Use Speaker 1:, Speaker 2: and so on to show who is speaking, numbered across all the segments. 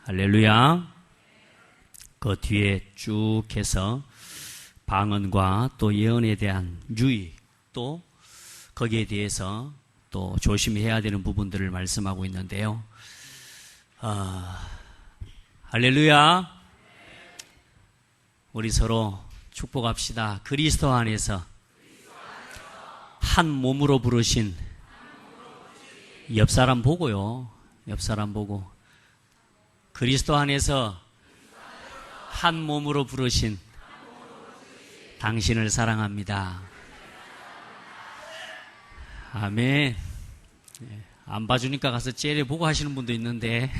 Speaker 1: 할렐루야. 그 뒤에 쭉 해서 방언과 또 예언에 대한 유의, 또 거기에 대해서 또 조심해야 되는 부분들을 말씀하고 있는데요. 할렐루야. 우리 서로 축복합시다. 그리스도 안에서 한 몸으로 부르신, 옆 사람 보고요. 옆 사람 보고. 그리스도 안에서 한 몸으로 부르신 당신을 사랑합니다. 아멘. 안 봐주니까 가서 째려보고 하시는 분도 있는데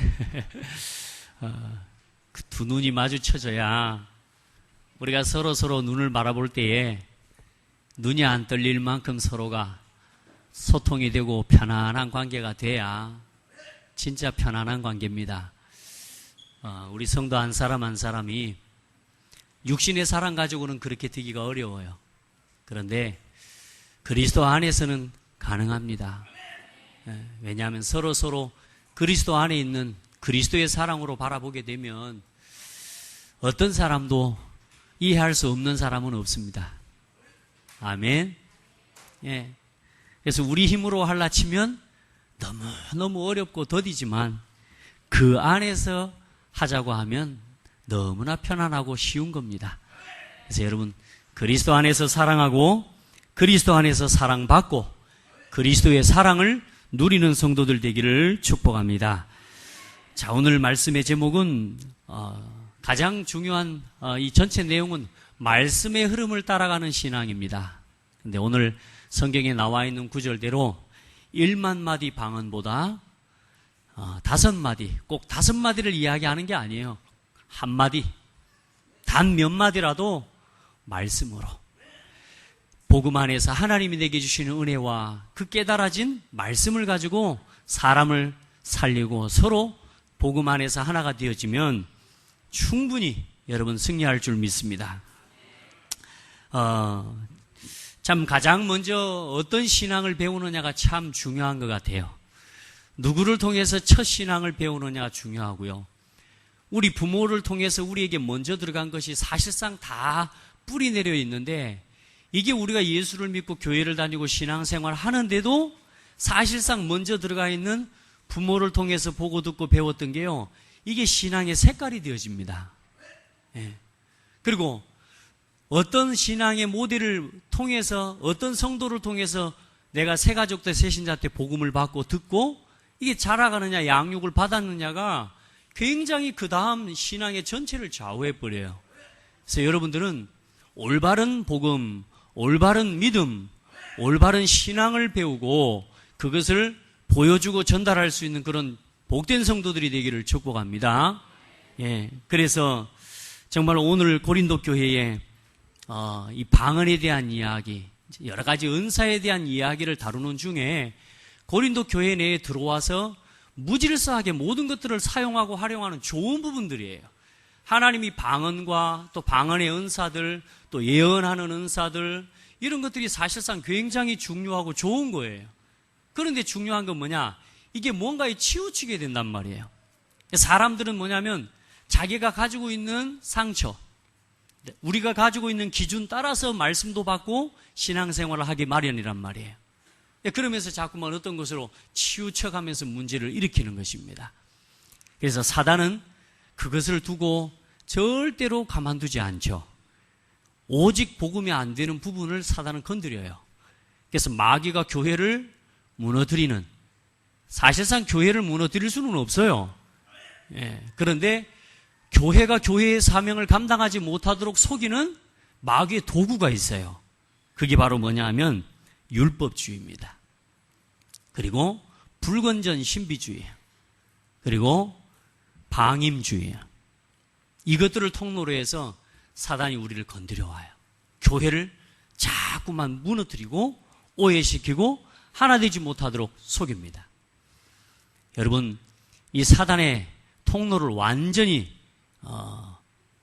Speaker 1: 그 두 눈이 마주쳐져야 우리가 서로 눈을 바라볼 때에 눈이 안 떨릴 만큼 서로가 소통이 되고 편안한 관계가 돼야 진짜 편안한 관계입니다. 우리 성도 한 사람 한 사람이 육신의 사랑 가지고는 그렇게 되기가 어려워요. 그런데 그리스도 안에서는 가능합니다. 왜냐하면 서로 그리스도 안에 있는 그리스도의 사랑으로 바라보게 되면 어떤 사람도 이해할 수 없는 사람은 없습니다. 아멘. 예. 그래서 우리 힘으로 하려 치면 너무 어렵고 더디지만 그 안에서 하자고 하면 너무나 편안하고 쉬운 겁니다. 그래서 여러분, 그리스도 안에서 사랑하고 그리스도 안에서 사랑받고 그리스도의 사랑을 누리는 성도들 되기를 축복합니다. 자, 오늘 말씀의 제목은 가장 중요한 이 전체 내용은 말씀의 흐름을 따라가는 신앙입니다. 근데 오늘 성경에 나와 있는 구절대로 1만 마디 방언보다 5마디, 꼭 5마디를 이야기하는 게 아니에요. 한 마디, 단 몇 마디라도 말씀으로 복음 안에서 하나님이 내게 주시는 은혜와 그 깨달아진 말씀을 가지고 사람을 살리고 서로 복음 안에서 하나가 되어지면 충분히 여러분 승리할 줄 믿습니다. 참 가장 먼저 어떤 신앙을 배우느냐가 참 중요한 것 같아요. 누구를 통해서 첫 신앙을 배우느냐가 중요하고요. 우리 부모를 통해서 우리에게 먼저 들어간 것이 사실상 다 뿌리 내려 있는데, 이게 우리가 예수를 믿고 교회를 다니고 신앙생활 하는데도 사실상 먼저 들어가 있는 부모를 통해서 보고 듣고 배웠던 게요, 이게 신앙의 색깔이 되어집니다. 예. 그리고 어떤 신앙의 모델을 통해서, 어떤 성도를 통해서 내가 새가족 때 새신자 때 복음을 받고 듣고 이게 자라가느냐 양육을 받았느냐가 굉장히 그 다음 신앙의 전체를 좌우해버려요. 그래서 여러분들은 올바른 복음, 올바른 믿음, 올바른 신앙을 배우고 그것을 보여주고 전달할 수 있는 그런 복된 성도들이 되기를 축복합니다. 예, 그래서 정말 오늘 고린도 교회에 이 방언에 대한 이야기, 여러 가지 은사에 대한 이야기를 다루는 중에 고린도 교회 내에 들어와서 무질서하게 모든 것들을 사용하고 활용하는 좋은 부분들이에요. 하나님이 방언과 또 방언의 은사들, 또 예언하는 은사들, 이런 것들이 사실상 굉장히 중요하고 좋은 거예요. 그런데 중요한 건 뭐냐? 이게 뭔가에 치우치게 된단 말이에요. 사람들은 뭐냐면 자기가 가지고 있는 상처, 우리가 가지고 있는 기준 따라서 말씀도 받고 신앙생활을 하기 마련이란 말이에요. 그러면서 자꾸만 어떤 것으로 치우쳐가면서 문제를 일으키는 것입니다. 그래서 사단은 그것을 두고 절대로 가만두지 않죠. 오직 복음이 안 되는 부분을 사단은 건드려요. 그래서 마귀가 교회를 무너뜨리는, 사실상 교회를 무너뜨릴 수는 없어요. 예, 그런데 교회가 교회의 사명을 감당하지 못하도록 속이는 마귀의 도구가 있어요. 그게 바로 뭐냐 하면 율법주의입니다. 그리고 불건전 신비주의, 그리고 방임주의, 이것들을 통로로 해서 사단이 우리를 건드려 와요. 교회를 자꾸만 무너뜨리고 오해시키고 하나 되지 못하도록 속입니다. 여러분, 이 사단의 통로를 완전히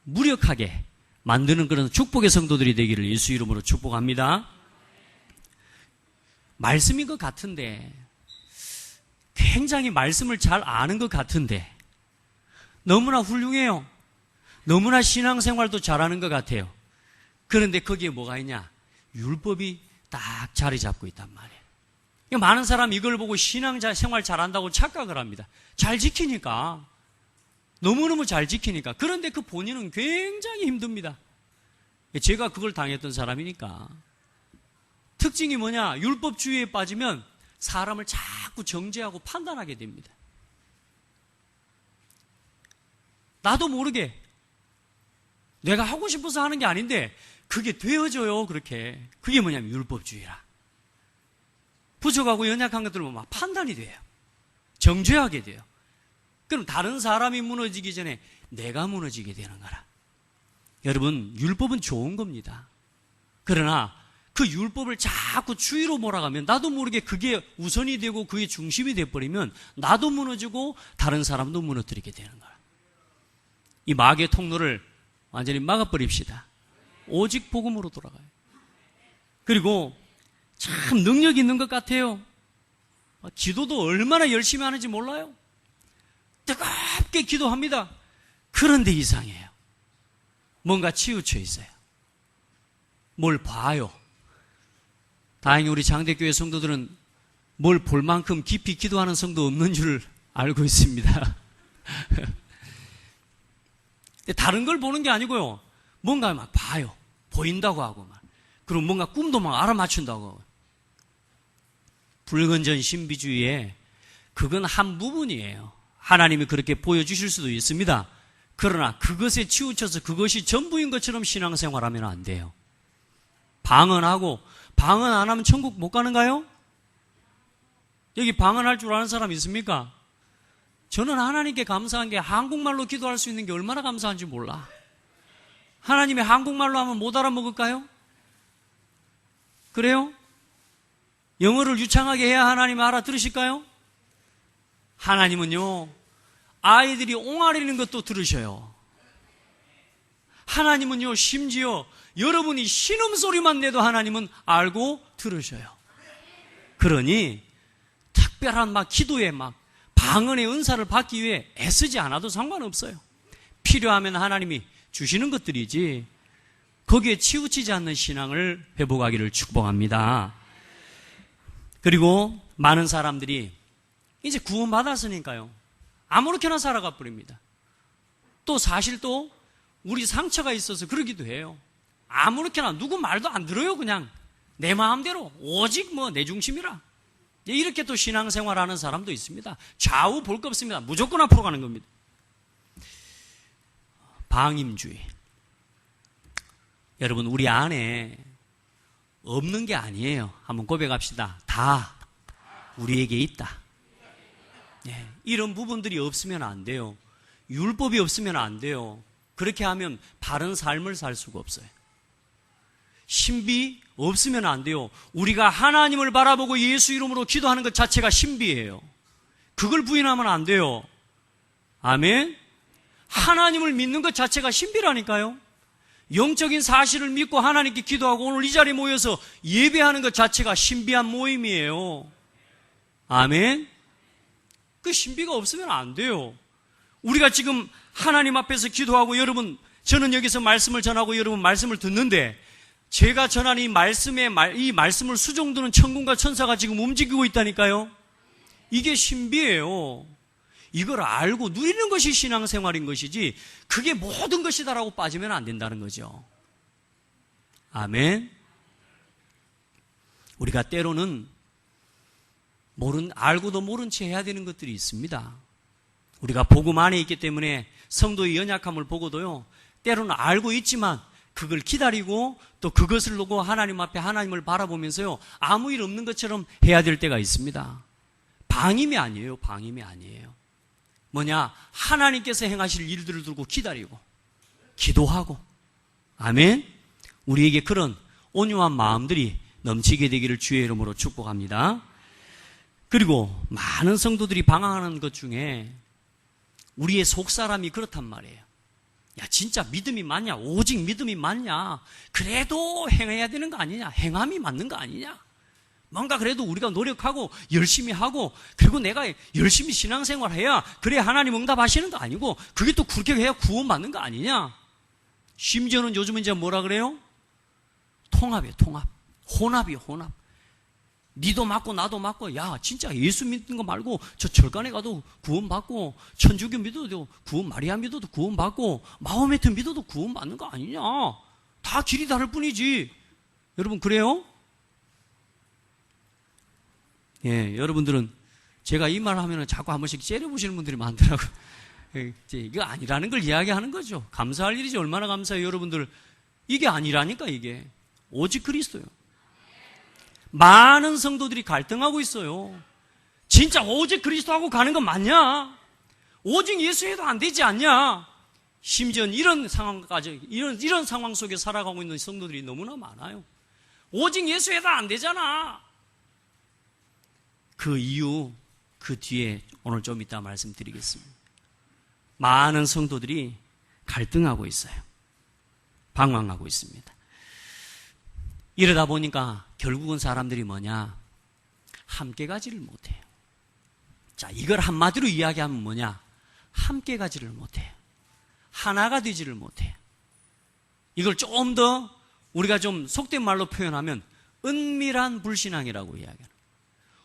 Speaker 1: 무력하게 만드는 그런 축복의 성도들이 되기를 예수 이름으로 축복합니다. 말씀인 것 같은데, 굉장히 말씀을 잘 아는 것 같은데, 너무나 훌륭해요. 너무나 신앙생활도 잘하는 것 같아요. 그런데 거기에 뭐가 있냐? 율법이 딱 자리 잡고 있단 말이에요. 많은 사람이 이걸 보고 신앙생활 잘한다고 착각을 합니다. 잘 지키니까. 너무너무 잘 지키니까. 그런데 그 본인은 굉장히 힘듭니다. 제가 그걸 당했던 사람이니까. 특징이 뭐냐? 율법주의에 빠지면 사람을 자꾸 정죄하고 판단하게 됩니다. 나도 모르게 내가 하고 싶어서 하는 게 아닌데 그게 되어져요. 그렇게. 그게 뭐냐면 율법주의라. 부족하고 연약한 것들 보면 막 판단이 돼요. 정죄하게 돼요. 그럼 다른 사람이 무너지기 전에 내가 무너지게 되는 거라. 여러분, 율법은 좋은 겁니다. 그러나 그 율법을 자꾸 주의로 몰아가면 나도 모르게 그게 우선이 되고 그게 중심이 돼버리면 나도 무너지고 다른 사람도 무너뜨리게 되는 거라. 이 마귀의 통로를 완전히 막아버립시다. 오직 복음으로 돌아가요. 그리고 참 능력 있는 것 같아요. 기도도 얼마나 열심히 하는지 몰라요. 뜨겁게 기도합니다. 그런데 이상해요. 뭔가 치우쳐 있어요. 뭘 봐요. 다행히 우리 장대교회 성도들은 뭘 볼 만큼 깊이 기도하는 성도 없는 줄 알고 있습니다. 다른 걸 보는 게 아니고요. 뭔가 막 봐요. 보인다고 하고 막. 그리고 뭔가 꿈도 막 알아맞춘다고 하고. 불건전 신비주의에 그건 한 부분이에요. 하나님이 그렇게 보여주실 수도 있습니다. 그러나 그것에 치우쳐서 그것이 전부인 것처럼 신앙생활하면 안 돼요. 방언하고 방언 안 하면 천국 못 가는가요? 여기 방언할 줄 아는 사람 있습니까? 저는 하나님께 감사한 게 한국말로 기도할 수 있는 게 얼마나 감사한지 몰라. 하나님이 한국말로 하면 못 알아먹을까요? 그래요? 영어를 유창하게 해야 하나님 알아들으실까요? 하나님은요, 아이들이 옹알이는 것도 들으셔요. 하나님은요, 심지어 여러분이 신음소리만 내도 하나님은 알고 들으셔요. 그러니 특별한 막 기도에 막 방언의 은사를 받기 위해 애쓰지 않아도 상관없어요. 필요하면 하나님이 주시는 것들이지 거기에 치우치지 않는 신앙을 회복하기를 축복합니다. 그리고 많은 사람들이 이제 구원받았으니까요, 아무렇게나 살아가 버립니다. 또 사실 또 우리 상처가 있어서 그러기도 해요. 아무렇게나 누구 말도 안 들어요. 그냥 내 마음대로 오직 뭐 내 중심이라. 이렇게 또 신앙생활하는 사람도 있습니다. 좌우 볼 거 없습니다. 무조건 앞으로 가는 겁니다. 방임주의. 여러분, 우리 안에 없는 게 아니에요. 한번 고백합시다. 다 우리에게 있다. 네, 이런 부분들이 없으면 안 돼요. 율법이 없으면 안 돼요. 그렇게 하면 바른 삶을 살 수가 없어요. 신비 없으면 안 돼요. 우리가 하나님을 바라보고 예수 이름으로 기도하는 것 자체가 신비예요. 그걸 부인하면 안 돼요. 아멘. 하나님을 믿는 것 자체가 신비라니까요. 영적인 사실을 믿고 하나님께 기도하고 오늘 이 자리에 모여서 예배하는 것 자체가 신비한 모임이에요. 아멘. 그 신비가 없으면 안 돼요. 우리가 지금 하나님 앞에서 기도하고 여러분, 저는 여기서 말씀을 전하고 여러분 말씀을 듣는데 제가 전한 이 말씀을 수종드는 천군과 천사가 지금 움직이고 있다니까요. 이게 신비예요. 이걸 알고 누리는 것이 신앙생활인 것이지 그게 모든 것이다라고 빠지면 안 된다는 거죠. 아멘. 우리가 때로는 알고도 모른 채 해야 되는 것들이 있습니다. 우리가 복음 안에 있기 때문에 성도의 연약함을 보고도요, 때로는 알고 있지만 그걸 기다리고 또 그것을 놓고 하나님 앞에 하나님을 바라보면서요, 아무 일 없는 것처럼 해야 될 때가 있습니다. 방임이 아니에요. 방임이 아니에요. 뭐냐? 하나님께서 행하실 일들을 두고 기다리고 기도하고. 아멘. 우리에게 그런 온유한 마음들이 넘치게 되기를 주의 이름으로 축복합니다. 그리고 많은 성도들이 방황하는 것 중에 우리의 속사람이 그렇단 말이에요. 야, 진짜 믿음이 맞냐? 오직 믿음이 맞냐? 그래도 행해야 되는 거 아니냐? 행함이 맞는 거 아니냐? 뭔가 그래도 우리가 노력하고 열심히 하고 그리고 내가 열심히 신앙생활 해야 그래야 하나님 응답하시는 거 아니고 그게 또 그렇게 해야 구원받는 거 아니냐? 심지어는 요즘은 이제 뭐라 그래요? 통합이에요, 통합. 혼합이에요, 혼합. 니도 맞고 나도 맞고 야 진짜 예수 믿는 거 말고 저 절간에 가도 구원받고 천주교 믿어도 구원, 마리아 믿어도 구원받고 마호메트 믿어도 구원받는 거 아니냐? 다 길이 다를 뿐이지. 여러분 그래요? 예, 여러분들은 제가 이 말 하면 자꾸 한 번씩 째려보시는 분들이 많더라고요. 이거 아니라는 걸 이야기하는 거죠. 감사할 일이지. 얼마나 감사해요, 여러분들. 이게 아니라니까, 이게. 오직 그리스도요. 많은 성도들이 갈등하고 있어요. 진짜 오직 그리스도하고 가는 건 맞냐? 오직 예수해도 안 되지 않냐? 심지어 이런 상황까지, 이런 상황 속에 살아가고 있는 성도들이 너무나 많아요. 오직 예수해도 안 되잖아. 그 이유, 그 뒤에 오늘 좀 이따 말씀드리겠습니다. 많은 성도들이 갈등하고 있어요. 방황하고 있습니다. 이러다 보니까 결국은 사람들이 뭐냐? 함께 가지를 못해요. 자, 이걸 한마디로 이야기하면 뭐냐? 함께 가지를 못해요. 하나가 되지를 못해요. 이걸 조금 더 우리가 좀 속된 말로 표현하면 은밀한 불신앙이라고 이야기해요.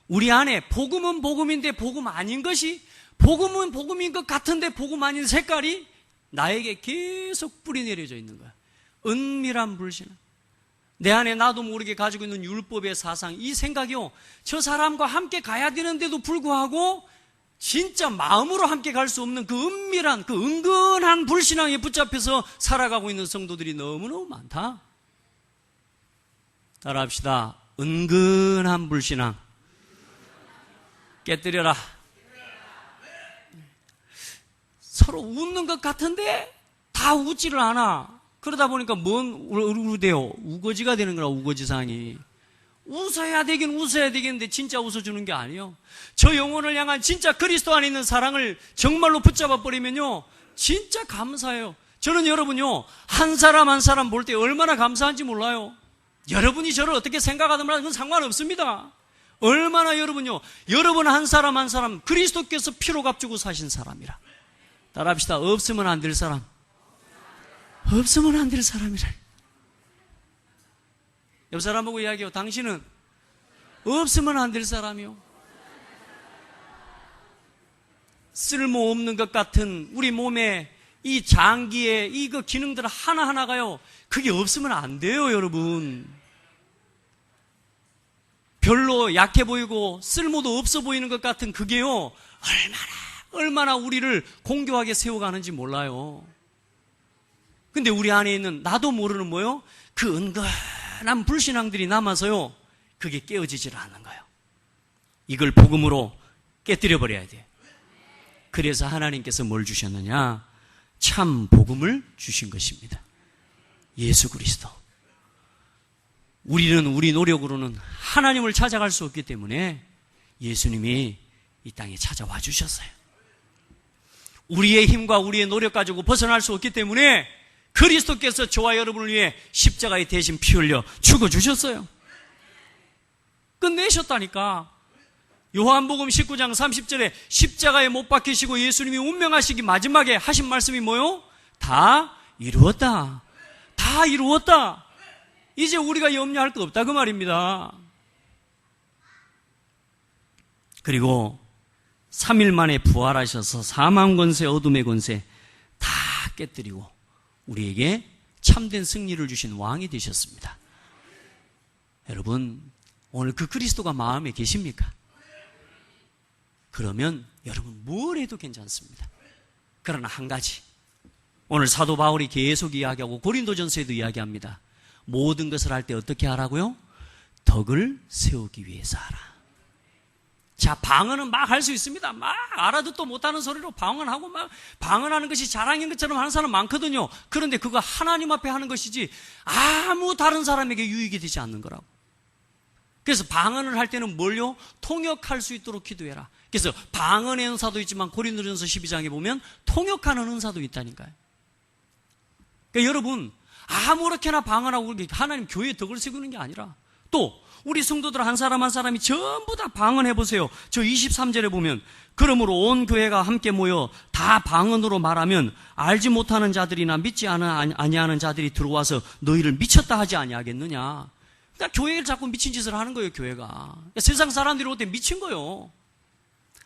Speaker 1: 우리 안에 복음은 복음인데 복음 아닌 것이 복음은 복음인 것 같은데 복음 아닌 색깔이 나에게 계속 뿌리 내려져 있는 거야. 은밀한 불신앙. 내 안에 나도 모르게 가지고 있는 율법의 사상, 이 생각이요. 저 사람과 함께 가야 되는데도 불구하고 진짜 마음으로 함께 갈 수 없는 그 은밀한, 그 은근한 불신앙에 붙잡혀서 살아가고 있는 성도들이 너무너무 많다. 따라합시다. 은근한 불신앙. 깨뜨려라. 서로 웃는 것 같은데 다 웃지를 않아. 그러다 보니까 뭔 얼굴이 돼요? 우거지가 되는 거라, 우거지상이. 웃어야 되긴 웃어야 되겠는데 진짜 웃어주는 게 아니에요. 저 영혼을 향한 진짜 그리스도 안에 있는 사랑을 정말로 붙잡아 버리면요, 진짜 감사해요. 저는 여러분요, 한 사람 한 사람 볼 때 얼마나 감사한지 몰라요. 여러분이 저를 어떻게 생각하든 말든 그건 상관없습니다. 얼마나 여러분요, 여러분 한 사람 한 사람 그리스도께서 피로 값주고 사신 사람이라. 따라합시다. 없으면 안 될 사람. 없으면 안 될 사람이라. 옆 사람 보고 이야기해요. 당신은 없으면 안 될 사람이요. 쓸모없는 것 같은 우리 몸에 이 장기의 이거 기능들 하나하나가요, 그게 없으면 안 돼요, 여러분. 별로 약해 보이고 쓸모도 없어 보이는 것 같은 그게요, 얼마나 우리를 공교하게 세워가는지 몰라요. 근데 우리 안에 있는 나도 모르는 뭐요? 그 은근한 불신앙들이 남아서요, 그게 깨어지질 않는 거예요. 이걸 복음으로 깨뜨려 버려야 돼요. 그래서 하나님께서 뭘 주셨느냐? 참 복음을 주신 것입니다. 예수 그리스도. 우리는 우리 노력으로는 하나님을 찾아갈 수 없기 때문에 예수님이 이 땅에 찾아와 주셨어요. 우리의 힘과 우리의 노력 가지고 벗어날 수 없기 때문에 그리스도께서 저와 여러분을 위해 십자가에 대신 피 흘려 죽어주셨어요. 끝내셨다니까. 요한복음 19장 30절에 십자가에 못 박히시고 예수님이 운명하시기 마지막에 하신 말씀이 뭐요? 다 이루었다. 다 이루었다. 이제 우리가 염려할 거 없다 그 말입니다. 그리고 3일 만에 부활하셔서 사망 권세, 어둠의 권세 다 깨뜨리고 우리에게 참된 승리를 주신 왕이 되셨습니다. 여러분, 오늘 그 그리스도가 마음에 계십니까? 그러면 여러분 뭘 해도 괜찮습니다. 그러나 한 가지, 오늘 사도 바울이 계속 이야기하고 고린도전서에도 이야기합니다. 모든 것을 할 때 어떻게 하라고요? 덕을 세우기 위해서 하라. 자, 방언은 막 할 수 있습니다. 막 알아듣도 못하는 소리로 방언하고 막 방언하는 것이 자랑인 것처럼 하는 사람 많거든요. 그런데 그거 하나님 앞에 하는 것이지 아무 다른 사람에게 유익이 되지 않는 거라고. 그래서 방언을 할 때는 뭘요? 통역할 수 있도록 기도해라. 그래서 방언의 은사도 있지만 고린도전서 12장에 보면 통역하는 은사도 있다니까요. 그러니까 여러분, 아무렇게나 방언하고 하나님 교회에 덕을 세우는 게 아니라 또 우리 성도들 한 사람 한 사람이 전부 다 방언해 보세요. 저 23절에 보면 그러므로 온 교회가 함께 모여 다 방언으로 말하면 알지 못하는 자들이나 믿지 아니하는 자들이 들어와서 너희를 미쳤다 하지 아니하겠느냐. 그러니까 교회를 자꾸 미친 짓을 하는 거예요. 교회가. 그러니까 세상 사람들이 올 때 미친 거예요.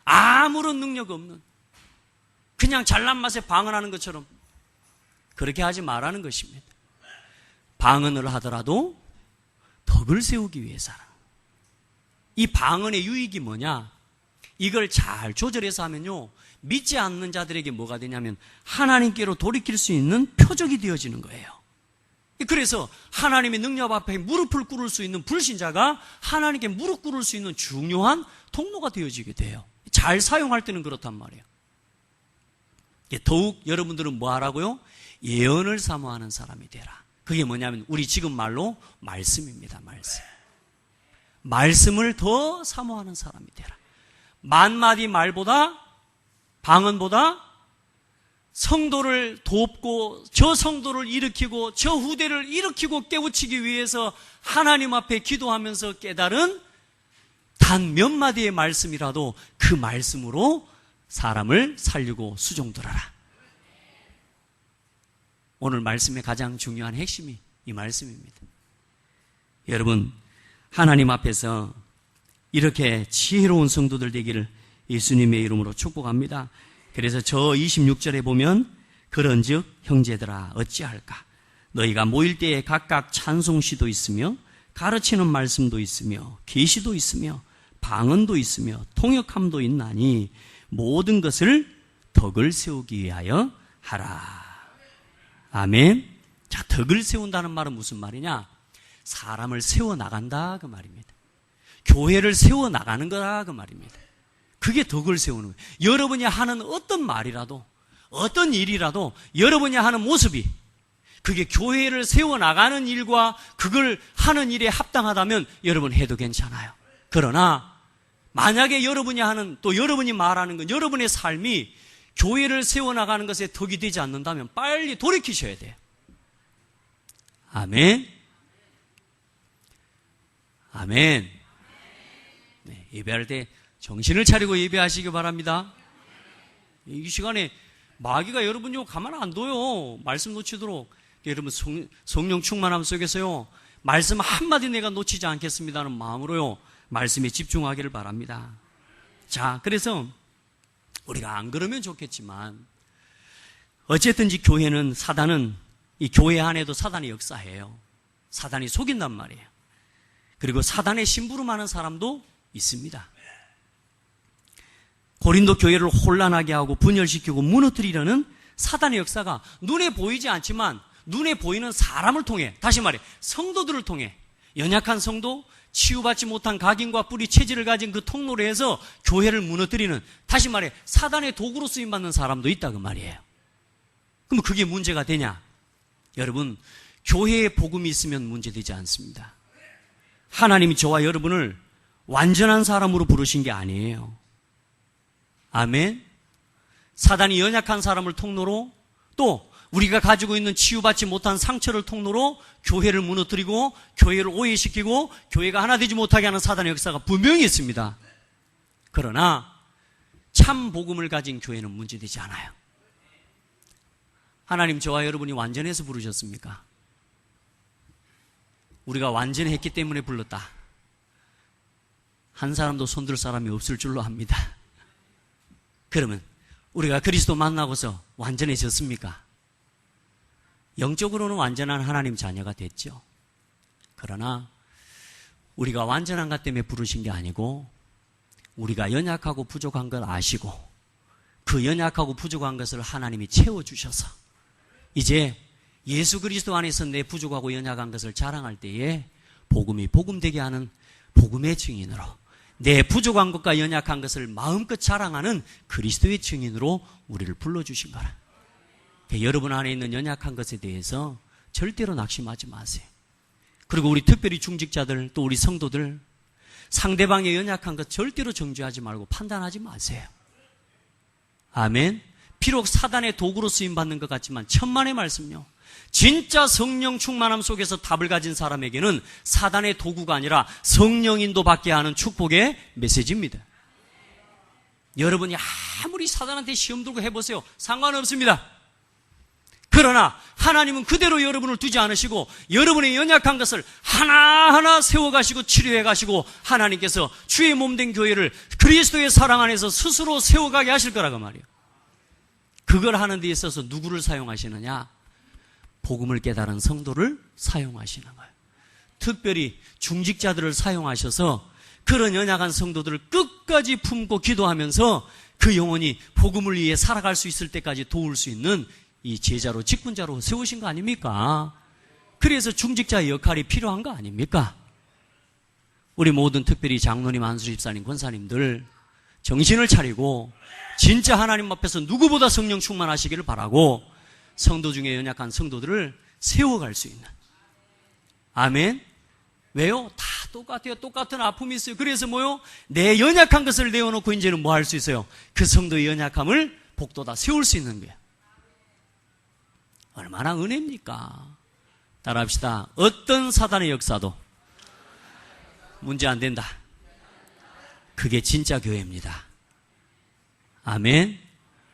Speaker 1: 아무런 능력 없는, 그냥 잘난 맛에 방언하는 것처럼 그렇게 하지 말라는 것입니다. 방언을 하더라도 덕을 세우기 위해서는. 이 방언의 유익이 뭐냐? 이걸 잘 조절해서 하면요, 믿지 않는 자들에게 뭐가 되냐면 하나님께로 돌이킬 수 있는 표적이 되어지는 거예요. 그래서 하나님의 능력 앞에 무릎을 꿇을 수 있는 불신자가 하나님께 무릎 꿇을 수 있는 중요한 통로가 되어지게 돼요. 잘 사용할 때는 그렇단 말이에요. 더욱 여러분들은 뭐 하라고요? 예언을 사모하는 사람이 되라. 그게 뭐냐면 우리 지금 말로 말씀입니다. 말씀을 더 사모하는 사람이 되라. 만마디 말보다, 방언보다 성도를 돕고 저 성도를 일으키고 저 후대를 일으키고 깨우치기 위해서 하나님 앞에 기도하면서 깨달은 단 몇 마디의 말씀이라도 그 말씀으로 사람을 살리고 수종들어라. 오늘 말씀의 가장 중요한 핵심이 이 말씀입니다. 여러분, 하나님 앞에서 이렇게 지혜로운 성도들 되기를 예수님의 이름으로 축복합니다. 그래서 저 26절에 보면 그런즉 형제들아 어찌할까? 너희가 모일 때에 각각 찬송시도 있으며 가르치는 말씀도 있으며 계시도 있으며 방언도 있으며 통역함도 있나니 모든 것을 덕을 세우기 위하여 하라. 아멘. 자, 덕을 세운다는 말은 무슨 말이냐? 사람을 세워나간다 그 말입니다. 교회를 세워나가는 거다 그 말입니다. 그게 덕을 세우는 거예요. 여러분이 하는 어떤 말이라도, 어떤 일이라도 여러분이 하는 모습이 그게 교회를 세워나가는 일과 그걸 하는 일에 합당하다면 여러분 해도 괜찮아요. 그러나 만약에 여러분이 하는, 또 여러분이 말하는 건 여러분의 삶이 교회를 세워나가는 것에 덕이 되지 않는다면 빨리 돌이키셔야 돼요. 아멘. 아멘. 네, 예배할 때 정신을 차리고 예배하시기 바랍니다. 이 시간에 마귀가 여러분 요 가만 안 둬요. 말씀 놓치도록. 여러분 성령 충만함 속에서요, 말씀 한마디 내가 놓치지 않겠습니다는 마음으로요, 말씀에 집중하기를 바랍니다. 자, 그래서 우리가 안 그러면 좋겠지만 어쨌든지 교회는, 사단은, 이 교회 안에도 사단이 역사해요. 사단이 속인단 말이에요. 그리고 사단의 심부름하는 사람도 있습니다. 고린도 교회를 혼란하게 하고 분열시키고 무너뜨리려는 사단의 역사가 눈에 보이지 않지만 눈에 보이는 사람을 통해, 다시 말해 성도들을 통해, 연약한 성도, 치유받지 못한 각인과 뿌리 체질을 가진 그 통로로 해서 교회를 무너뜨리는, 다시 말해 사단의 도구로 쓰임받는 사람도 있다 그 말이에요. 그럼 그게 문제가 되냐? 여러분, 교회에 복음이 있으면 문제되지 않습니다. 하나님이 저와 여러분을 완전한 사람으로 부르신 게 아니에요. 아멘. 사단이 연약한 사람을 통로로, 또 우리가 가지고 있는 치유받지 못한 상처를 통로로 교회를 무너뜨리고 교회를 오해시키고 교회가 하나 되지 못하게 하는 사단의 역사가 분명히 있습니다. 그러나 참 복음을 가진 교회는 문제되지 않아요. 하나님 저와 여러분이 완전해서 부르셨습니까? 우리가 완전했기 때문에 불렀다. 한 사람도 손들 사람이 없을 줄로 압니다. 그러면 우리가 그리스도 만나고서 완전해졌습니까? 영적으로는 완전한 하나님 자녀가 됐죠. 그러나 우리가 완전한 것 때문에 부르신 게 아니고 우리가 연약하고 부족한 걸 아시고 그 연약하고 부족한 것을 하나님이 채워주셔서 이제 예수 그리스도 안에서 내 부족하고 연약한 것을 자랑할 때에 복음이 복음되게 하는 복음의 증인으로, 내 부족한 것과 연약한 것을 마음껏 자랑하는 그리스도의 증인으로 우리를 불러주신 거라. 여러분 안에 있는 연약한 것에 대해서 절대로 낙심하지 마세요. 그리고 우리 특별히 중직자들, 또 우리 성도들, 상대방의 연약한 것 절대로 정죄하지 말고 판단하지 마세요. 아멘. 비록 사단의 도구로 쓰임받는 것 같지만 천만의 말씀요, 진짜 성령 충만함 속에서 답을 가진 사람에게는 사단의 도구가 아니라 성령 인도받게 하는 축복의 메시지입니다. 여러분이 아무리 사단한테 시험 들고 해보세요. 상관없습니다. 그러나 하나님은 그대로 여러분을 두지 않으시고 여러분의 연약한 것을 하나하나 세워가시고 치료해가시고 하나님께서 주의 몸된 교회를 그리스도의 사랑 안에서 스스로 세워가게 하실 거라고 말이에요. 그걸 하는 데 있어서 누구를 사용하시느냐? 복음을 깨달은 성도를 사용하시는 거예요. 특별히 중직자들을 사용하셔서 그런 연약한 성도들을 끝까지 품고 기도하면서 그 영혼이 복음을 위해 살아갈 수 있을 때까지 도울 수 있는 이 제자로 직분자로 세우신 거 아닙니까? 그래서 중직자의 역할이 필요한 거 아닙니까? 우리 모든 특별히 장로님, 안수 집사님, 권사님들 정신을 차리고 진짜 하나님 앞에서 누구보다 성령 충만하시기를 바라고 성도 중에 연약한 성도들을 세워갈 수 있는. 아멘. 왜요? 다 똑같아요. 똑같은 아픔이 있어요. 그래서 뭐요? 내 연약한 것을 내어놓고 이제는 뭐 할 수 있어요? 그 성도의 연약함을 복돋아 세울 수 있는 거예요. 얼마나 은혜입니까? 따라합시다. 어떤 사단의 역사도 문제 안 된다. 그게 진짜 교회입니다. 아멘.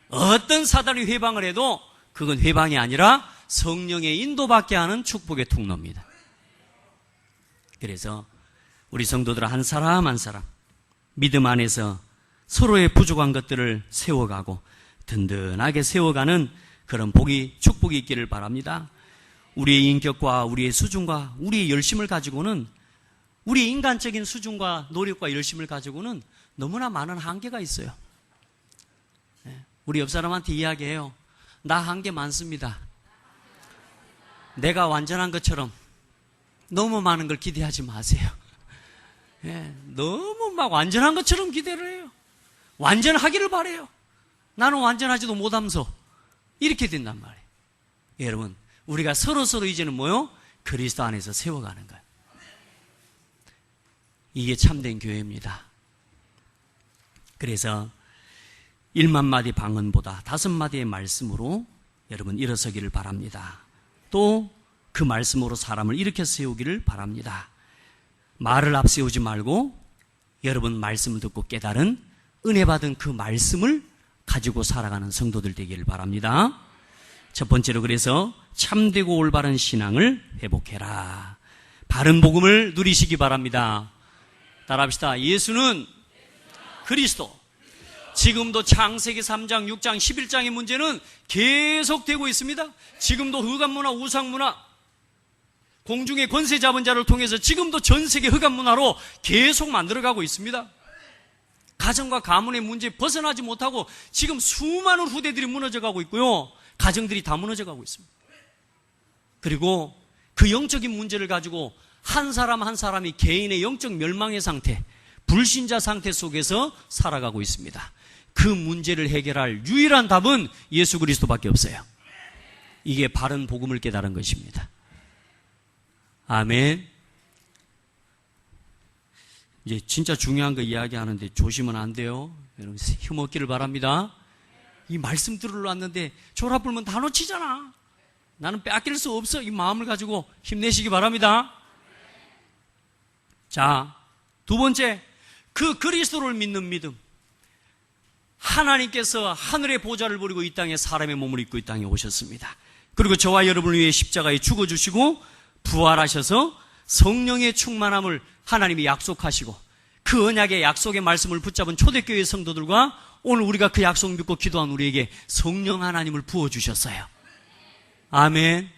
Speaker 1: 어떤 사단이 회방을 해도 그건 회방이 아니라 성령의 인도받게 하는 축복의 통로입니다. 그래서 우리 성도들 한 사람 한 사람 믿음 안에서 서로의 부족한 것들을 세워가고 든든하게 세워가는 그런 축복이 있기를 바랍니다. 우리의 인격과 우리의 수준과 우리의 열심을 가지고는 우리의 인간적인 수준과 노력과 열심을 가지고는 너무나 많은 한계가 있어요. 우리 옆 사람한테 이야기해요. 나 한계 많습니다. 내가 완전한 것처럼 너무 많은 걸 기대하지 마세요. 너무 막 완전한 것처럼 기대를 해요. 완전하기를 바래요. 나는 완전하지도 못하면서 이렇게 된단 말이에요. 여러분, 우리가 서로 이제는 뭐요? 그리스도 안에서 세워가는 거예요. 이게 참된 교회입니다. 그래서 1만 마디 방언보다 5마디의 말씀으로 여러분 일어서기를 바랍니다. 또 그 말씀으로 사람을 일으켜 세우기를 바랍니다. 말을 앞세우지 말고 여러분 말씀을 듣고 깨달은 은혜 받은 그 말씀을 가지고 살아가는 성도들 되기를 바랍니다. 첫 번째로 그래서 참되고 올바른 신앙을 회복해라. 바른 복음을 누리시기 바랍니다. 따라합시다. 예수는 그리스도. 지금도 창세기 3장, 6장, 11장의 문제는 계속되고 있습니다. 지금도 흑암문화, 우상문화, 공중의 권세 잡은 자를 통해서 지금도 전 세계 흑암문화로 계속 만들어가고 있습니다. 가정과 가문의 문제에 벗어나지 못하고 지금 수많은 후대들이 무너져가고 있고요. 가정들이 다 무너져가고 있습니다. 그리고 그 영적인 문제를 가지고 한 사람 한 사람이 개인의 영적 멸망의 상태, 불신자 상태 속에서 살아가고 있습니다. 그 문제를 해결할 유일한 답은 예수 그리스도밖에 없어요. 이게 바른 복음을 깨달은 것입니다. 아멘. 이제 진짜 중요한 거 이야기하는데 조심은 안 돼요. 여러분 힘없기를 바랍니다. 이 말씀 들으러 왔는데 졸업 불면 다 놓치잖아. 나는 빼앗길 수 없어. 이 마음을 가지고 힘내시기 바랍니다. 자, 두 번째, 그 그리스도를 믿는 믿음. 하나님께서 하늘의 보좌를 버리고 이 땅에 사람의 몸을 입고 이 땅에 오셨습니다. 그리고 저와 여러분을 위해 십자가에 죽어주시고 부활하셔서 성령의 충만함을 하나님이 약속하시고 그 언약의 약속의 말씀을 붙잡은 초대교회 성도들과 오늘 우리가 그 약속 믿고 기도한 우리에게 성령 하나님을 부어주셨어요. 아멘.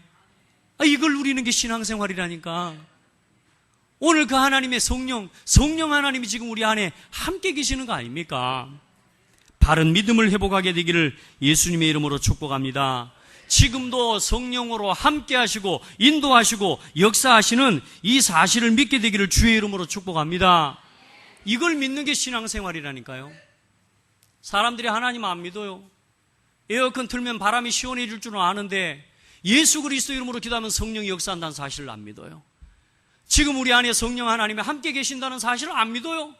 Speaker 1: 이걸 누리는 게 신앙생활이라니까. 오늘 그 하나님의 성령 하나님이 지금 우리 안에 함께 계시는 거 아닙니까? 바른 믿음을 회복하게 되기를 예수님의 이름으로 축복합니다. 지금도 성령으로 함께 하시고 인도하시고 역사하시는 이 사실을 믿게 되기를 주의 이름으로 축복합니다. 이걸 믿는 게 신앙생활이라니까요. 사람들이 하나님 안 믿어요. 에어컨 틀면 바람이 시원해질 줄은 아는데 예수 그리스도 이름으로 기도하면 성령이 역사한다는 사실을 안 믿어요. 지금 우리 안에 성령 하나님이 함께 계신다는 사실을 안 믿어요.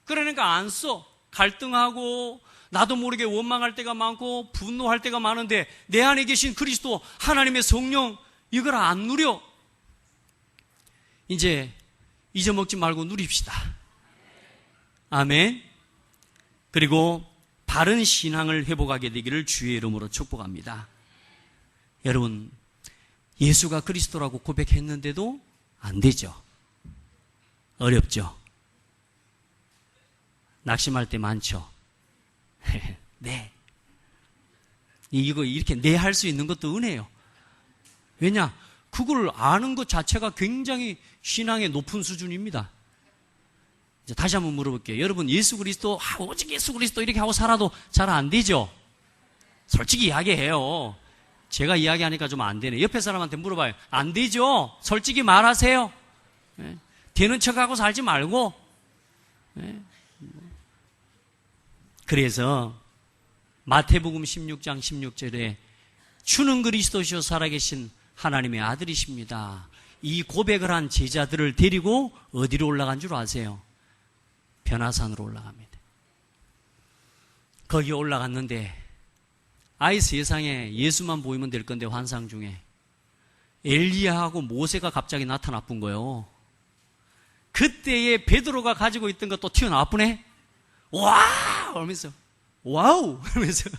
Speaker 1: 그러니까 안 써. 갈등하고 나도 모르게 원망할 때가 많고 분노할 때가 많은데 내 안에 계신 그리스도 하나님의 성령 이걸 안 누려. 이제 잊어먹지 말고 누립시다. 아멘. 그리고 바른 신앙을 회복하게 되기를 주의 이름으로 축복합니다. 여러분, 예수가 그리스도라고 고백했는데도 안 되죠. 어렵죠. 낙심할 때 많죠. 네. 이거 이렇게 네 할 수 있는 것도 은혜예요. 왜냐? 그걸 아는 것 자체가 굉장히 신앙의 높은 수준입니다. 이제 다시 한번 물어볼게요. 여러분, 예수 그리스도, 오직 예수 그리스도 이렇게 하고 살아도 잘 안 되죠? 솔직히 이야기해요. 제가 이야기하니까 좀 안 되네. 옆에 사람한테 물어봐요. 안 되죠? 솔직히 말하세요. 네. 되는 척하고 살지 말고. 네. 그래서 마태복음 16장 16절에 주는 그리스도시요 살아계신 하나님의 아들이십니다. 이 고백을 한 제자들을 데리고 어디로 올라간 줄 아세요? 변화산으로 올라갑니다. 거기 올라갔는데 아이 세상에 예수만 보이면 될 건데 환상 중에 엘리야하고 모세가 갑자기 나타나 본 거예요. 그때에 베드로가 가지고 있던 것도 튀어나왔네. 와! 그러면서 와우! 그러면서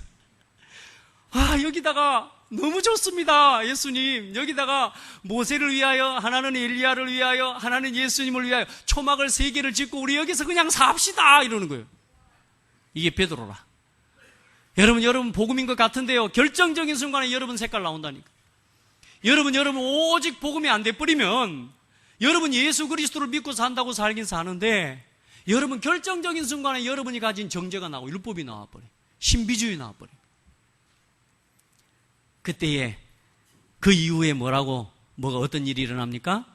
Speaker 1: 여기다가 너무 좋습니다. 예수님. 여기다가 모세를 위하여, 하나는 엘리야를 위하여, 하나는 예수님을 위하여 초막을 3개를 짓고 우리 여기서 그냥 삽시다. 이러는 거예요. 이게 베드로라. 여러분 복음인 것 같은데요. 결정적인 순간에 여러분 색깔 나온다니까. 여러분 오직 복음이 안 돼버리면 여러분 예수 그리스도를 믿고 산다고 살긴 사는데 여러분 결정적인 순간에 여러분이 가진 정죄가 나오고 율법이 나와버려. 신비주의 나와버려. 그때에 그 이후에 뭐가 어떤 일이 일어납니까?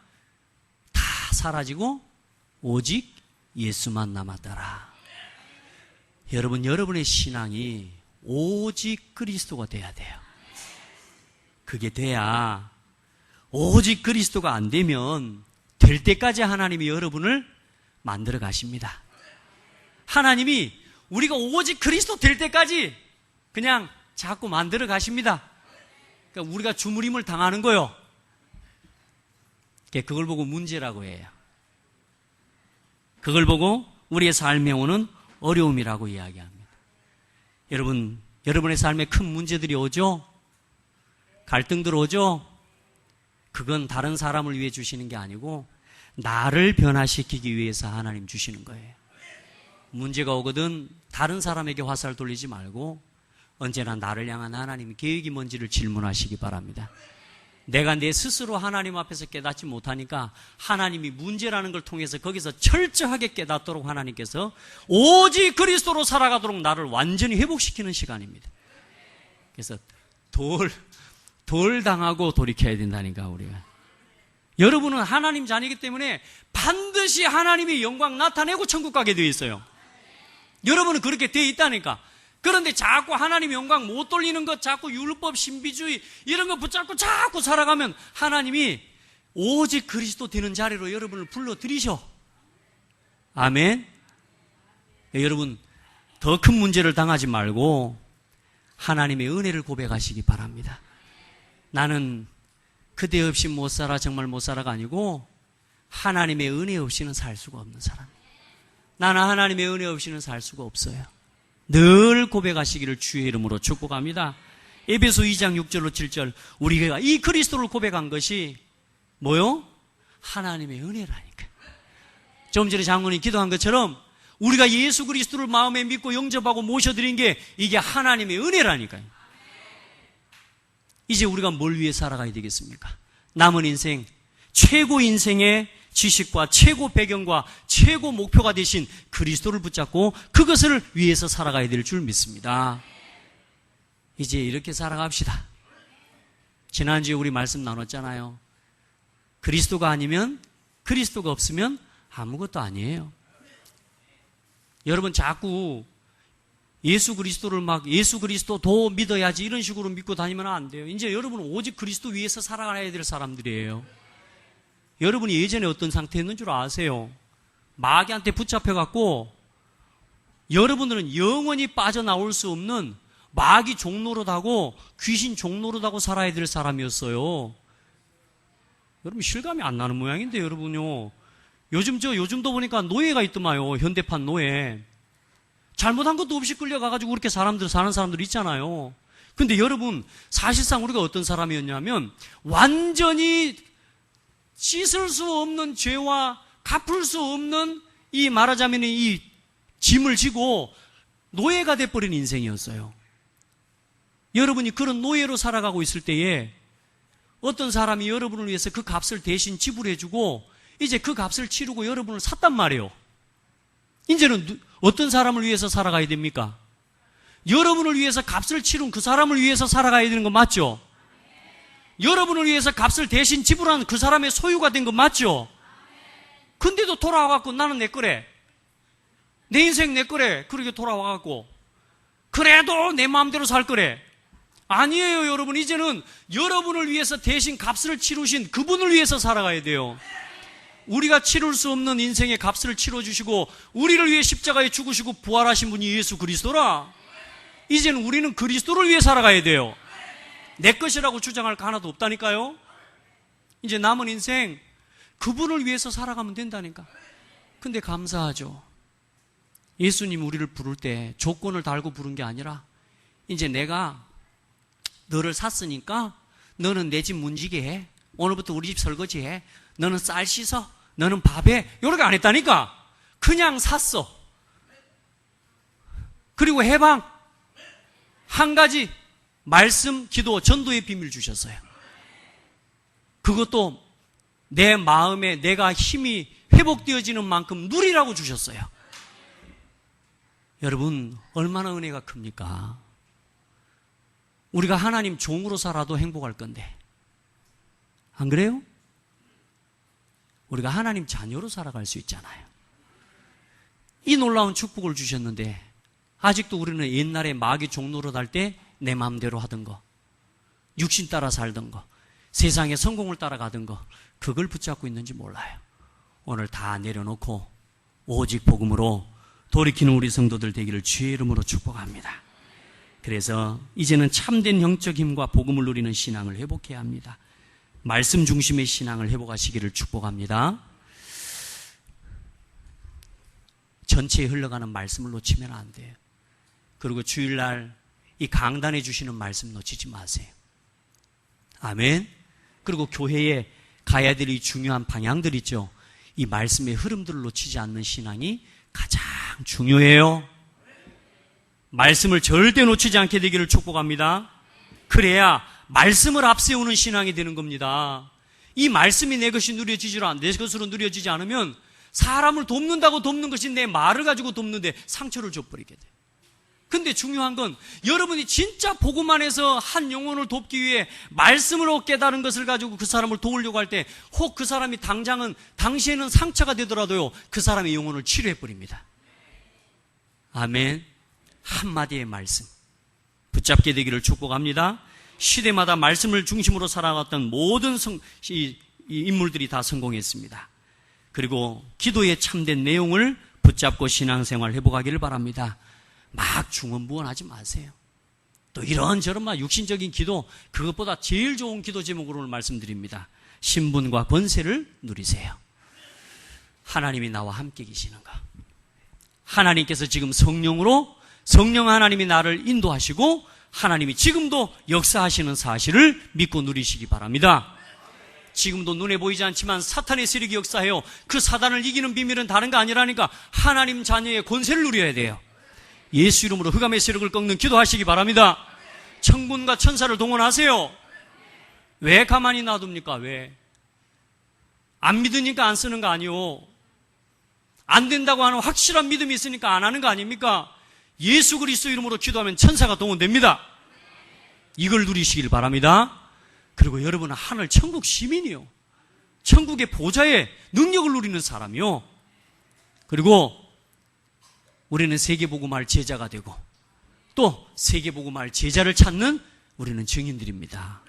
Speaker 1: 다 사라지고 오직 예수만 남았더라. 여러분의 신앙이 오직 그리스도가 돼야 돼요. 그게 돼야, 오직 그리스도가 안 되면 될 때까지 하나님이 여러분을 만들어 가십니다. 하나님이 우리가 오직 그리스도 될 때까지 그냥 자꾸 만들어 가십니다. 그러니까 우리가 주무림을 당하는 거요. 그걸 보고 문제라고 해요. 그걸 보고 우리의 삶에 오는 어려움이라고 이야기합니다. 여러분의 삶에 큰 문제들이 오죠? 갈등들 오죠? 그건 다른 사람을 위해 주시는 게 아니고 나를 변화시키기 위해서 하나님 주시는 거예요. 문제가 오거든 다른 사람에게 화살 돌리지 말고 언제나 나를 향한 하나님의 계획이 뭔지를 질문하시기 바랍니다. 내가 내 스스로 하나님 앞에서 깨닫지 못하니까 하나님이 문제라는 걸 통해서 거기서 철저하게 깨닫도록 하나님께서 오직 그리스도로 살아가도록 나를 완전히 회복시키는 시간입니다. 그래서 돌 당하고 돌이켜야 된다니까 우리가. 여러분은 하나님 자녀이기 때문에 반드시 하나님의 영광 나타내고 천국 가게 되어 있어요. 여러분은 그렇게 되어 있다니까. 그런데 자꾸 하나님의 영광 못 돌리는 것, 자꾸 율법, 신비주의 이런 거 붙잡고 자꾸 살아가면 하나님이 오직 그리스도 되는 자리로 여러분을 불러들이셔. 아멘. 여러분 더 큰 문제를 당하지 말고 하나님의 은혜를 고백하시기 바랍니다. 나는 그대 없이 못 살아, 정말 못 살아가 아니고 하나님의 은혜 없이는 살 수가 없는 사람. 나는 하나님의 은혜 없이는 살 수가 없어요. 늘 고백하시기를 주의 이름으로 축복합니다. 에베소 2장 6절로 7절 우리가 이 그리스도를 고백한 것이 뭐요? 하나님의 은혜라니까. 좀 전에 장로님이 기도한 것처럼 우리가 예수 그리스도를 마음에 믿고 영접하고 모셔드린 게 이게 하나님의 은혜라니까요. 이제 우리가 뭘 위해 살아가야 되겠습니까? 남은 인생, 최고 인생의 지식과 최고 배경과 최고 목표가 되신 그리스도를 붙잡고 그것을 위해서 살아가야 될 줄 믿습니다. 이제 이렇게 살아갑시다. 지난주에 우리 말씀 나눴잖아요. 그리스도가 아니면, 그리스도가 없으면 아무것도 아니에요. 여러분 자꾸 예수 그리스도를 예수 그리스도도 믿어야지 이런 식으로 믿고 다니면 안 돼요. 이제 여러분은 오직 그리스도 위해서 살아가야 될 사람들이에요. 여러분이 예전에 어떤 상태였는 줄 아세요? 마귀한테 붙잡혀갖고 여러분들은 영원히 빠져나올 수 없는 마귀 종노릇하고 귀신 종노릇하고 살아야 될 사람이었어요. 여러분 실감이 안 나는 모양인데 여러분요. 요즘도 보니까 노예가 있더만요. 현대판 노예. 잘못한 것도 없이 끌려가가지고 그렇게 사는 사람들 있잖아요. 근데 여러분, 사실상 우리가 어떤 사람이었냐면, 완전히 씻을 수 없는 죄와 갚을 수 없는 이 말하자면 이 짐을 지고 노예가 돼버린 인생이었어요. 여러분이 그런 노예로 살아가고 있을 때에 어떤 사람이 여러분을 위해서 그 값을 대신 지불해주고 이제 그 값을 치르고 여러분을 샀단 말이에요. 이제는 어떤 사람을 위해서 살아가야 됩니까? 여러분을 위해서 값을 치른 그 사람을 위해서 살아가야 되는 거 맞죠? 여러분을 위해서 값을 대신 지불한 그 사람의 소유가 된 거 맞죠? 근데도 돌아와갖고 나는 내 거래. 내 인생 내 거래. 그렇게 돌아와갖고. 그래도 내 마음대로 살 거래. 아니에요, 여러분. 이제는 여러분을 위해서 대신 값을 치르신 그분을 위해서 살아가야 돼요. 우리가 치를 수 없는 인생의 값을 치러주시고 우리를 위해 십자가에 죽으시고 부활하신 분이 예수 그리스도라. 이제는 우리는 그리스도를 위해 살아가야 돼요. 내 것이라고 주장할 거 하나도 없다니까요. 이제 남은 인생 그분을 위해서 살아가면 된다니까. 근데 감사하죠. 예수님 우리를 부를 때 조건을 달고 부른 게 아니라 이제 내가 너를 샀으니까 너는 내 집 문지게 해. 오늘부터 우리 집 설거지해. 너는 쌀 씻어. 너는 밥해. 이렇게 안 했다니까. 그냥 샀어. 그리고 해방. 한 가지 말씀, 기도, 전도의 비밀 주셨어요. 그것도 내 마음에 내가 힘이 회복되어지는 만큼 누리라고 주셨어요. 여러분 얼마나 은혜가 큽니까? 우리가 하나님 종으로 살아도 행복할 건데 안 그래요? 우리가 하나님 자녀로 살아갈 수 있잖아요. 이 놀라운 축복을 주셨는데 아직도 우리는 옛날에 마귀 종노릇 할 때 내 마음대로 하던 거, 육신 따라 살던 거, 세상의 성공을 따라가던 거, 그걸 붙잡고 있는지 몰라요. 오늘 다 내려놓고 오직 복음으로 돌이키는 우리 성도들 되기를 주의 이름으로 축복합니다. 그래서 이제는 참된 영적 힘과 복음을 누리는 신앙을 회복해야 합니다. 말씀 중심의 신앙을 회복하시기를 축복합니다. 전체에 흘러가는 말씀을 놓치면 안 돼요. 그리고 주일날 이 강단해 주시는 말씀 놓치지 마세요. 아멘. 그리고 교회에 가야 될 이 중요한 방향들 있죠. 이 말씀의 흐름들을 놓치지 않는 신앙이 가장 중요해요. 말씀을 절대 놓치지 않게 되기를 축복합니다. 그래야 말씀을 앞세우는 신앙이 되는 겁니다. 이 말씀이 내 것이 내 것으로 누려지지 않으면 사람을 돕는다고 돕는 것이 내 말을 가지고 돕는데 상처를 줘버리게 돼요. 근데 중요한 건 여러분이 진짜 복음 안에서 한 영혼을 돕기 위해 말씀으로 깨달은 것을 가지고 그 사람을 도우려고 할 때 혹 그 사람이 당시에는 상처가 되더라도요 그 사람의 영혼을 치료해버립니다. 아멘. 한마디의 말씀 붙잡게 되기를 축복합니다. 시대마다 말씀을 중심으로 살아갔던 모든 이 인물들이 다 성공했습니다. 그리고 기도의 참된 내용을 붙잡고 신앙생활 회복하기를 바랍니다. 막 중언부언하지 마세요. 또 이런저런 육신적인 기도, 그것보다 제일 좋은 기도 제목으로 오늘 말씀드립니다. 신분과 권세를 누리세요. 하나님이 나와 함께 계시는가? 하나님께서 지금 성령 하나님이 나를 인도하시고 하나님이 지금도 역사하시는 사실을 믿고 누리시기 바랍니다. 지금도 눈에 보이지 않지만 사탄의 세력이 역사해요. 그 사단을 이기는 비밀은 다른 거 아니라니까 하나님 자녀의 권세를 누려야 돼요. 예수 이름으로 흑암의 세력을 꺾는 기도하시기 바랍니다. 천군과 천사를 동원하세요. 왜 가만히 놔둡니까? 왜? 안 믿으니까 안 쓰는 거 아니요. 안 된다고 하는 확실한 믿음이 있으니까 안 하는 거 아닙니까? 예수 그리스도 이름으로 기도하면 천사가 동원됩니다. 이걸 누리시길 바랍니다. 그리고 여러분은 하늘 천국 시민이요. 천국의 보좌의 능력을 누리는 사람이요. 그리고 우리는 세계복음할 제자가 되고 또 세계복음할 제자를 찾는 우리는 증인들입니다.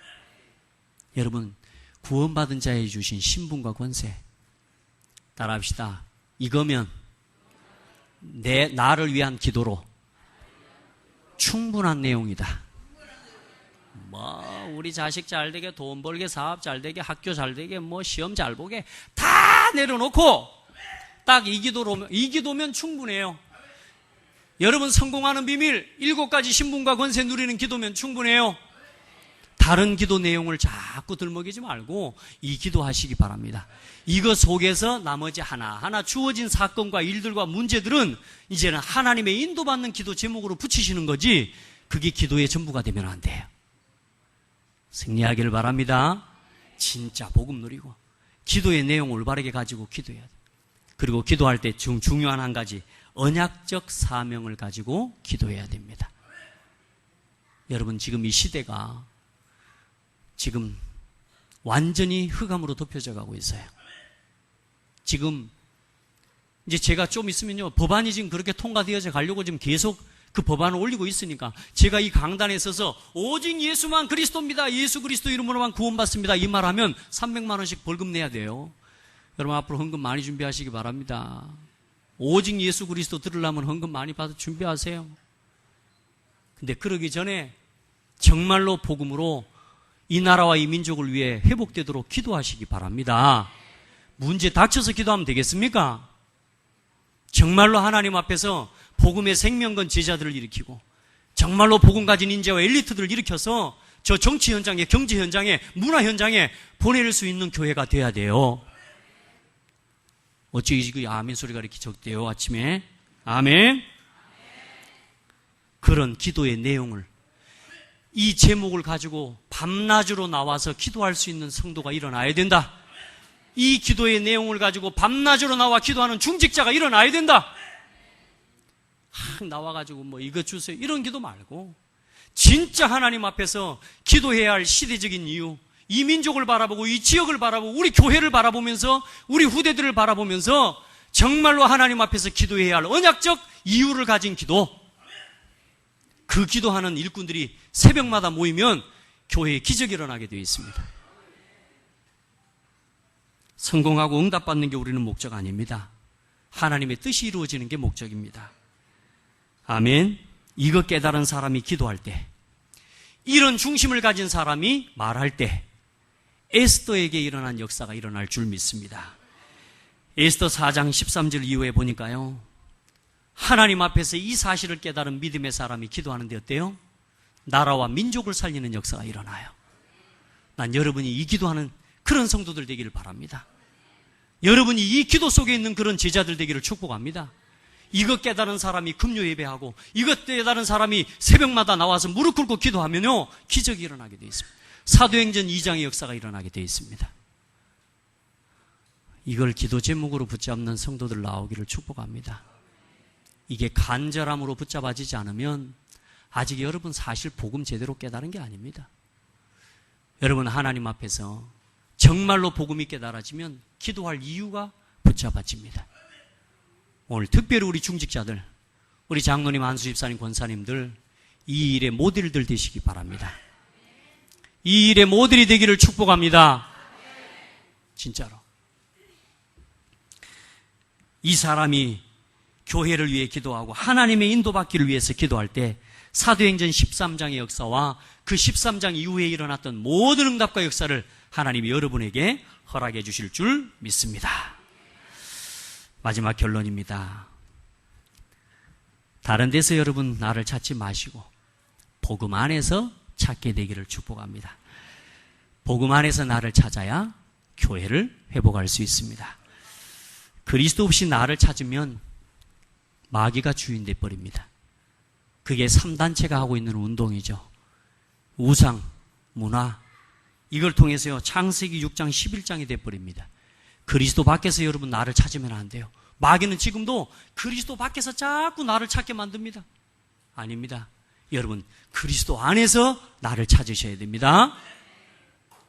Speaker 1: 여러분 구원받은 자에 주신 신분과 권세 따라합시다. 이거면 나를 위한 기도로 충분한 내용이다. 우리 자식 잘 되게, 돈 벌게, 사업 잘 되게, 학교 잘 되게, 시험 잘 보게 다 내려놓고 딱 이 기도면 충분해요. 여러분 성공하는 비밀 7가지 신분과 권세 누리는 기도면 충분해요. 다른 기도 내용을 자꾸 들먹이지 말고 이 기도하시기 바랍니다. 이것 속에서 나머지 하나하나 주어진 사건과 일들과 문제들은 이제는 하나님의 인도받는 기도 제목으로 붙이시는 거지, 그게 기도의 전부가 되면 안 돼요. 승리하기를 바랍니다. 진짜 복음 누리고 기도의 내용 올바르게 가지고 기도해야 돼요. 그리고 기도할 때 중요한 한 가지, 언약적 사명을 가지고 기도해야 됩니다. 여러분 지금 이 시대가 지금 완전히 흑암으로 덮여져 가고 있어요. 지금 이제 제가 좀 있으면요, 법안이 지금 그렇게 통과되어져 가려고 지금 계속 그 법안을 올리고 있으니까 제가 이 강단에 서서 오직 예수만 그리스도입니다, 예수 그리스도 이름으로만 구원받습니다, 이 말하면 300만 원씩 벌금 내야 돼요. 여러분 앞으로 헌금 많이 준비하시기 바랍니다. 오직 예수 그리스도 들으려면 헌금 많이 받아 준비하세요. 근데 그러기 전에 정말로 복음으로 이 나라와 이 민족을 위해 회복되도록 기도하시기 바랍니다. 문제 닥쳐서 기도하면 되겠습니까? 정말로 하나님 앞에서 복음의 생명건 제자들을 일으키고 정말로 복음 가진 인재와 엘리트들을 일으켜서 저 정치 현장에, 경제 현장에, 문화 현장에 보낼 수 있는 교회가 돼야 돼요. 어찌 이 아멘 소리가 이렇게 적대요, 아침에? 아멘? 그런 기도의 내용을, 이 제목을 가지고 밤낮으로 나와서 기도할 수 있는 성도가 일어나야 된다. 이 기도의 내용을 가지고 밤낮으로 나와 기도하는 중직자가 일어나야 된다. 나와가지고 이것 주세요, 이런 기도 말고 진짜 하나님 앞에서 기도해야 할 시대적인 이유, 이 민족을 바라보고 이 지역을 바라보고 우리 교회를 바라보면서 우리 후대들을 바라보면서 정말로 하나님 앞에서 기도해야 할 언약적 이유를 가진 기도, 그 기도하는 일꾼들이 새벽마다 모이면 교회에 기적이 일어나게 되어 있습니다. 성공하고 응답받는 게 우리는 목적 아닙니다. 하나님의 뜻이 이루어지는 게 목적입니다. 아멘. 이거 깨달은 사람이 기도할 때, 이런 중심을 가진 사람이 말할 때 에스더에게 일어난 역사가 일어날 줄 믿습니다. 에스더 4장 13절 이후에 보니까요, 하나님 앞에서 이 사실을 깨달은 믿음의 사람이 기도하는데 어때요? 나라와 민족을 살리는 역사가 일어나요. 난 여러분이 이 기도하는 그런 성도들 되기를 바랍니다. 여러분이 이 기도 속에 있는 그런 제자들 되기를 축복합니다. 이것 깨달은 사람이 금요 예배하고 이것 깨달은 사람이 새벽마다 나와서 무릎 꿇고 기도하면요, 기적이 일어나게 되어 있습니다. 사도행전 2장의 역사가 일어나게 되어 있습니다. 이걸 기도 제목으로 붙잡는 성도들 나오기를 축복합니다. 이게 간절함으로 붙잡아지지 않으면 아직 여러분 사실 복음 제대로 깨달은 게 아닙니다. 여러분 하나님 앞에서 정말로 복음이 깨달아지면 기도할 이유가 붙잡아집니다. 오늘 특별히 우리 중직자들, 우리 장로님, 한수 집사님, 권사님들 이 일의 모델들 되시기 바랍니다. 이 일의 모델이 되기를 축복합니다. 진짜로. 이 사람이 교회를 위해 기도하고 하나님의 인도받기를 위해서 기도할 때 사도행전 13장의 역사와 그 13장 이후에 일어났던 모든 응답과 역사를 하나님이 여러분에게 허락해 주실 줄 믿습니다. 마지막 결론입니다. 다른 데서 여러분 나를 찾지 마시고 복음 안에서 찾게 되기를 축복합니다. 복음 안에서 나를 찾아야 교회를 회복할 수 있습니다. 그리스도 없이 나를 찾으면 마귀가 주인 돼버립니다. 그게 3단체가 하고 있는 운동이죠. 우상, 문화, 이걸 통해서요 창세기 6장 11장이 돼버립니다. 그리스도 밖에서 여러분 나를 찾으면 안 돼요. 마귀는 지금도 그리스도 밖에서 자꾸 나를 찾게 만듭니다. 아닙니다. 여러분 그리스도 안에서 나를 찾으셔야 됩니다.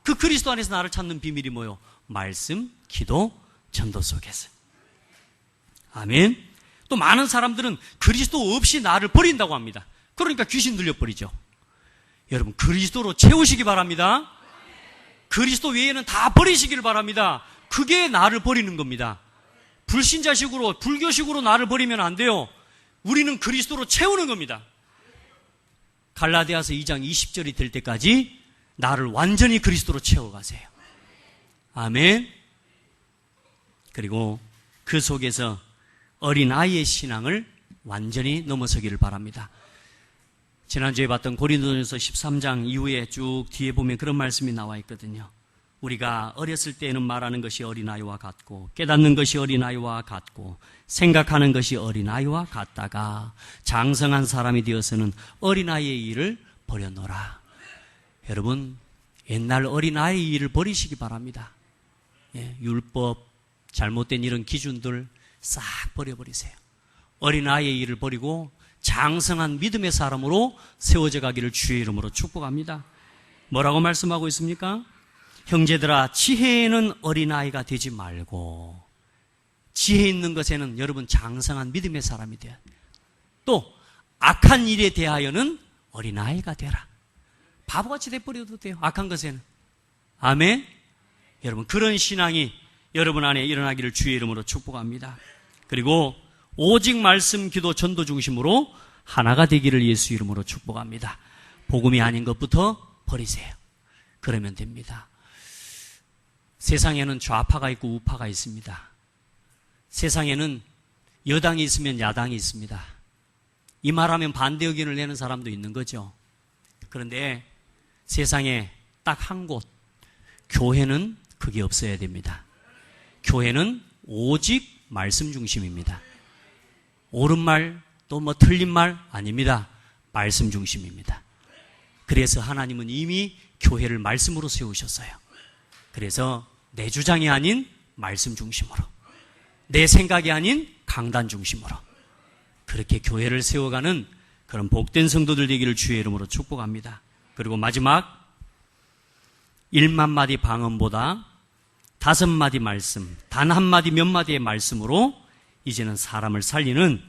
Speaker 1: 그 그리스도 안에서 나를 찾는 비밀이 뭐예요? 말씀, 기도, 전도 속에서. 아멘. 또 많은 사람들은 그리스도 없이 나를 버린다고 합니다. 그러니까 귀신 들려버리죠. 여러분 그리스도로 채우시기 바랍니다. 그리스도 외에는 다 버리시길 바랍니다. 그게 나를 버리는 겁니다. 불신자식으로, 불교식으로 나를 버리면 안 돼요. 우리는 그리스도로 채우는 겁니다. 갈라디아서 2장 20절이 될 때까지 나를 완전히 그리스도로 채워가세요. 아멘. 그리고 그 속에서 어린아이의 신앙을 완전히 넘어서기를 바랍니다. 지난주에 봤던 고린도전서 13장 이후에 쭉 뒤에 보면 그런 말씀이 나와 있거든요. 우리가 어렸을 때에는 말하는 것이 어린아이와 같고 깨닫는 것이 어린아이와 같고 생각하는 것이 어린아이와 같다가 장성한 사람이 되어서는 어린아이의 일을 버려놓으라. 여러분, 옛날 어린아이의 일을 버리시기 바랍니다. 율법, 잘못된 이런 기준들 싹 버려버리세요. 어린아이의 일을 버리고 장성한 믿음의 사람으로 세워져 가기를 주의 이름으로 축복합니다. 뭐라고 말씀하고 있습니까? 형제들아, 지혜에는 어린아이가 되지 말고 지혜 있는 것에는 여러분 장성한 믿음의 사람이 되어야 돼요. 또 악한 일에 대하여는 어린아이가 되라. 바보같이 돼버려도 돼요. 악한 것에는. 아멘. 여러분, 그런 신앙이 여러분 안에 일어나기를 주의 이름으로 축복합니다. 그리고 오직 말씀, 기도, 전도 중심으로 하나가 되기를 예수 이름으로 축복합니다. 복음이 아닌 것부터 버리세요. 그러면 됩니다. 세상에는 좌파가 있고 우파가 있습니다. 세상에는 여당이 있으면 야당이 있습니다. 이 말하면 반대 의견을 내는 사람도 있는 거죠. 그런데 세상에 딱 한 곳, 교회는 그게 없어야 됩니다. 교회는 오직 말씀 중심입니다. 옳은 말, 또 뭐 틀린 말 아닙니다. 말씀 중심입니다. 그래서 하나님은 이미 교회를 말씀으로 세우셨어요. 그래서 내 주장이 아닌 말씀 중심으로, 내 생각이 아닌 강단 중심으로 그렇게 교회를 세워가는 그런 복된 성도들 되기를 주의 이름으로 축복합니다. 그리고 마지막 1만 마디 방언보다 5마디 말씀, 단 한마디 몇 마디의 말씀으로 이제는 사람을 살리는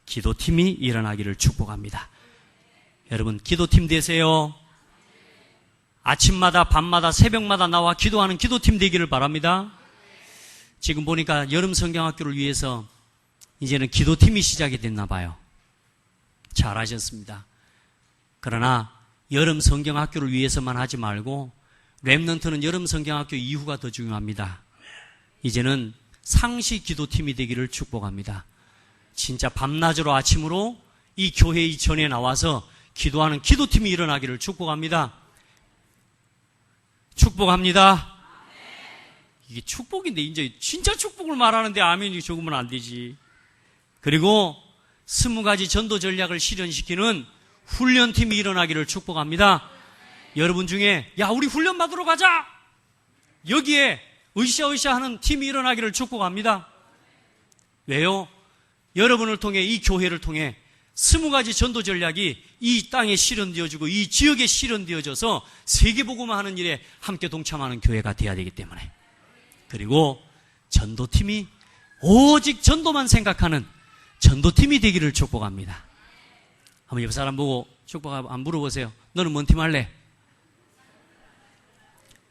Speaker 1: 기도팀이 일어나기를 축복합니다. 여러분, 기도팀 되세요. 아침마다 밤마다 새벽마다 나와 기도하는 기도팀 되기를 바랍니다. 지금 보니까 여름 성경학교를 위해서 이제는 기도팀이 시작이 됐나 봐요. 잘하셨습니다. 그러나 여름 성경학교를 위해서만 하지 말고 렘넌트는 여름 성경학교 이후가 더 중요합니다. 이제는 상시 기도팀이 되기를 축복합니다. 진짜 밤낮으로 아침으로 이 교회 이전에 나와서 기도하는 기도팀이 일어나기를 축복합니다. 축복합니다. 이게 축복인데 이제 진짜 축복을 말하는데 아멘이 적으면 안 되지. 그리고 20가지 전도 전략을 실현시키는 훈련팀이 일어나기를 축복합니다. 여러분 중에 야 우리 훈련 받으러 가자, 여기에 으쌰으쌰 하는 팀이 일어나기를 축복합니다. 왜요? 여러분을 통해, 이 교회를 통해 20가지 전도 전략이 이 땅에 실현되어지고 이 지역에 실현되어져서 세계복음화하는 일에 함께 동참하는 교회가 되어야 되기 때문에. 그리고 전도팀이 오직 전도만 생각하는 전도팀이 되기를 축복합니다. 한번 옆 사람 보고 축복하고 안 물어보세요. 너는 뭔 팀 할래?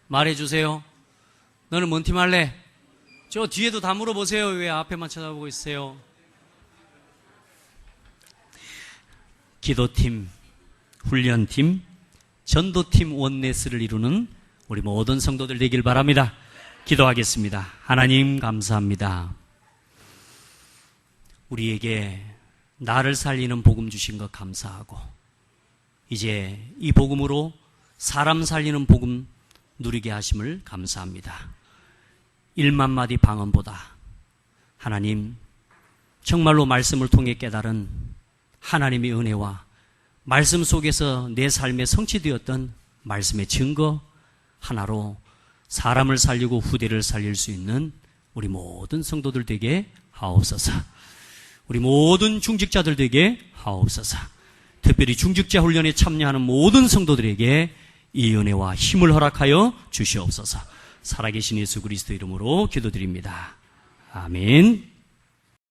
Speaker 1: 말해주세요. 너는 뭔 팀 할래? 저 뒤에도 다 물어보세요. 왜 앞에만 쳐다보고 있으세요? 기도팀, 훈련팀, 전도팀 원네스를 이루는 우리 모든 성도들 되길 바랍니다. 기도하겠습니다. 하나님 감사합니다. 우리에게 나를 살리는 복음 주신 것 감사하고 이제 이 복음으로 사람 살리는 복음 누리게 하심을 감사합니다. 1만 마디 방언보다 하나님 정말로 말씀을 통해 깨달은 하나님의 은혜와 말씀 속에서 내 삶에 성취되었던 말씀의 증거 하나로 사람을 살리고 후대를 살릴 수 있는 우리 모든 성도들 되게 하옵소서. 우리 모든 중직자들 되게 하옵소서. 특별히 중직자 훈련에 참여하는 모든 성도들에게 이 은혜와 힘을 허락하여 주시옵소서. 살아계신 예수 그리스도 이름으로 기도드립니다. 아멘.